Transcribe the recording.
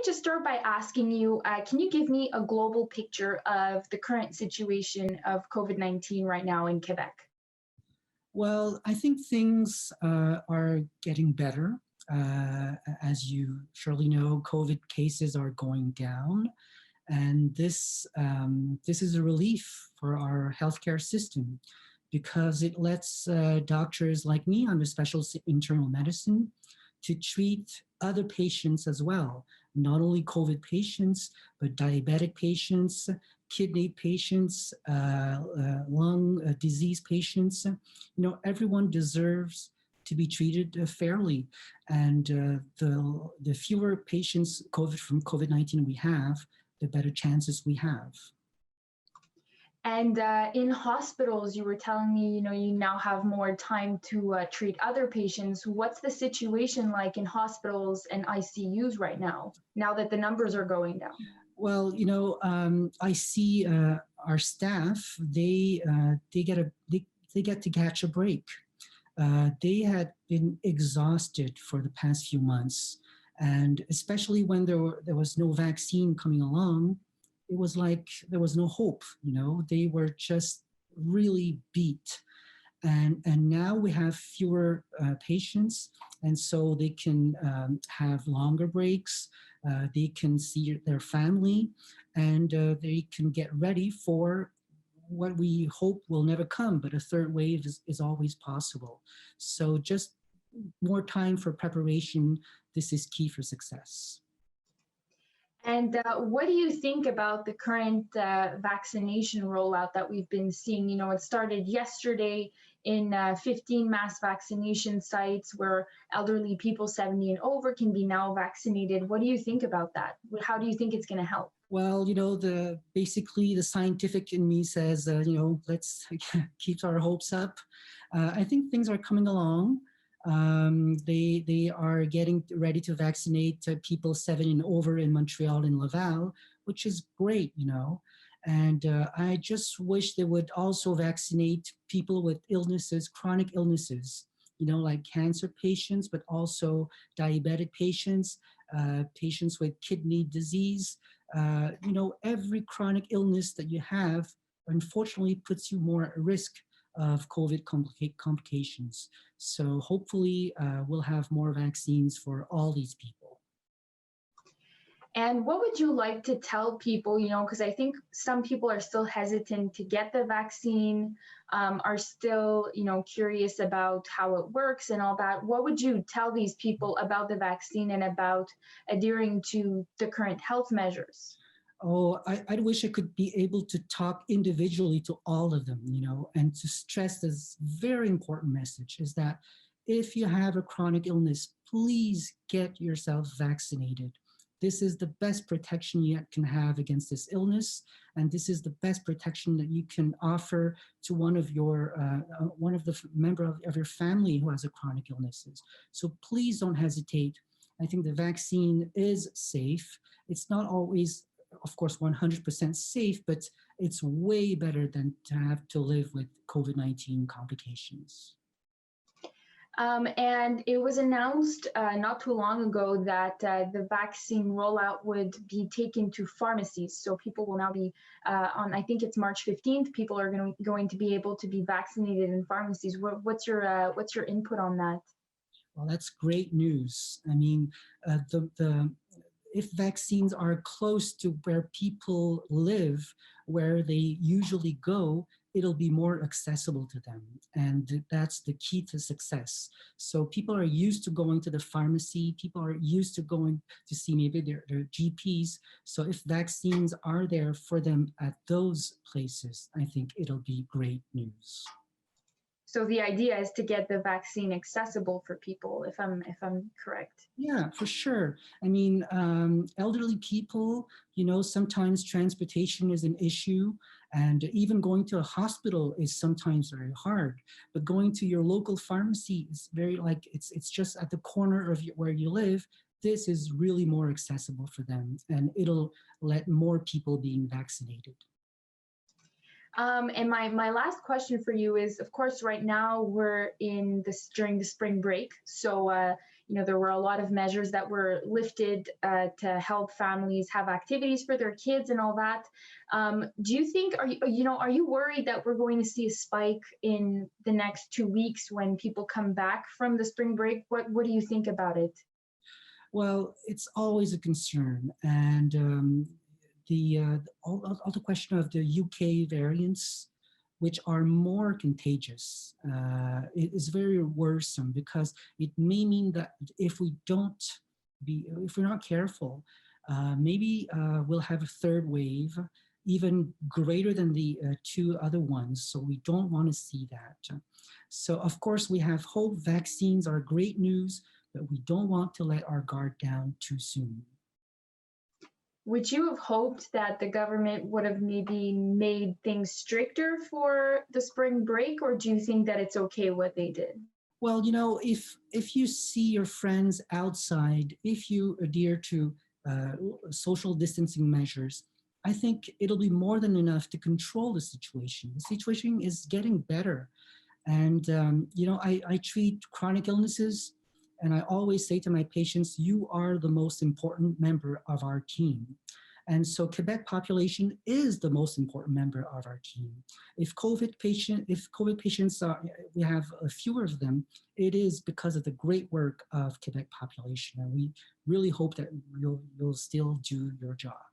I just start by asking you, can you give me a global picture of the current situation of COVID-19 right now in Quebec? Well, I think things are getting better. As you surely know, COVID cases are going down, and this is a relief for our healthcare system because it lets doctors like me, I'm a specialist in internal medicine, to treat other patients as well, not only COVID patients, but diabetic patients, kidney patients, lung disease patients. Everyone deserves to be treated fairly. And the fewer patients from COVID-19 we have, the better chances we have. And in hospitals, you were telling me, you now have more time to treat other patients. What's the situation like in hospitals and ICUs right now that the numbers are going down? Well, I see our staff, they get to catch a break. They had been exhausted for the past few months. And especially when there was no vaccine coming along, it was like there was no hope. They were just really beat. And now we have fewer patients, and so they can have longer breaks. They can see their family, and they can get ready for what we hope will never come, but a third wave is always possible. So just more time for preparation. This is key for success. And what do you think about the current vaccination rollout that we've been seeing? It started yesterday in 15 mass vaccination sites where elderly people 70 and over can be now vaccinated. What do you think about that? How do you think it's going to help? Well, basically the scientific in me says, let's keep our hopes up. I think things are coming along. They are getting ready to vaccinate people 7 and over in Montreal and Laval, which is great, And I just wish they would also vaccinate people with illnesses, chronic illnesses, like cancer patients, but also diabetic patients, patients with kidney disease. Every chronic illness that you have, unfortunately, puts you more at risk of COVID complications. So hopefully we'll have more vaccines for all these people. And what would you like to tell people, because I think some people are still hesitant to get the vaccine, are still, curious about how it works and all that. What would you tell these people about the vaccine and about adhering to the current health measures? Oh, I wish I could be able to talk individually to all of them, and to stress this very important message is that if you have a chronic illness, please get yourself vaccinated. This is the best protection you can have against this illness, and this is the best protection that you can offer to one of the member of your family who has a chronic illnesses. So please don't hesitate. I think the vaccine is safe. It's not always, of course, 100% safe, but it's way better than to have to live with COVID-19 complications. And it was announced not too long ago that the vaccine rollout would be taken to pharmacies. So people will now be on, I think it's March 15th, people are going to be able to be vaccinated in pharmacies. What's your input on that? Well, that's great news. I mean, if vaccines are close to where people live, where they usually go, it'll be more accessible to them. And that's the key to success. So people are used to going to the pharmacy, people are used to going to see maybe their GPs. So if vaccines are there for them at those places, I think it'll be great news. So the idea is to get the vaccine accessible for people, if I'm correct. Yeah, for sure. I mean, elderly people, sometimes transportation is an issue, and even going to a hospital is sometimes very hard. But going to your local pharmacy is it's just at the corner of where you live. This is really more accessible for them, and it'll let more people being vaccinated. And my last question for you is, of course, right now we're during the spring break. So, there were a lot of measures that were lifted to help families have activities for their kids and all that. Do you think, are you worried that we're going to see a spike in the next 2 weeks when people come back from the spring break? What do you think about it? Well, it's always a concern, and all the question of the UK variants, which are more contagious, it is very worrisome because it may mean that if we're not careful, maybe we'll have a third wave, even greater than the two other ones. So we don't want to see that. So of course we have hope. Vaccines are great news, but we don't want to let our guard down too soon. Would you have hoped that the government would have maybe made things stricter for the spring break, or do you think that it's okay what they did? Well, if you see your friends outside, if you adhere to uh, social distancing measures, I think it'll be more than enough to control the situation. The situation is getting better. And, I treat chronic illnesses, and I always say to my patients, you are the most important member of our team. And so Quebec population is the most important member of our team. If COVID patients are, we have fewer of them, it is because of the great work of Quebec population. And we really hope that you'll still do your job.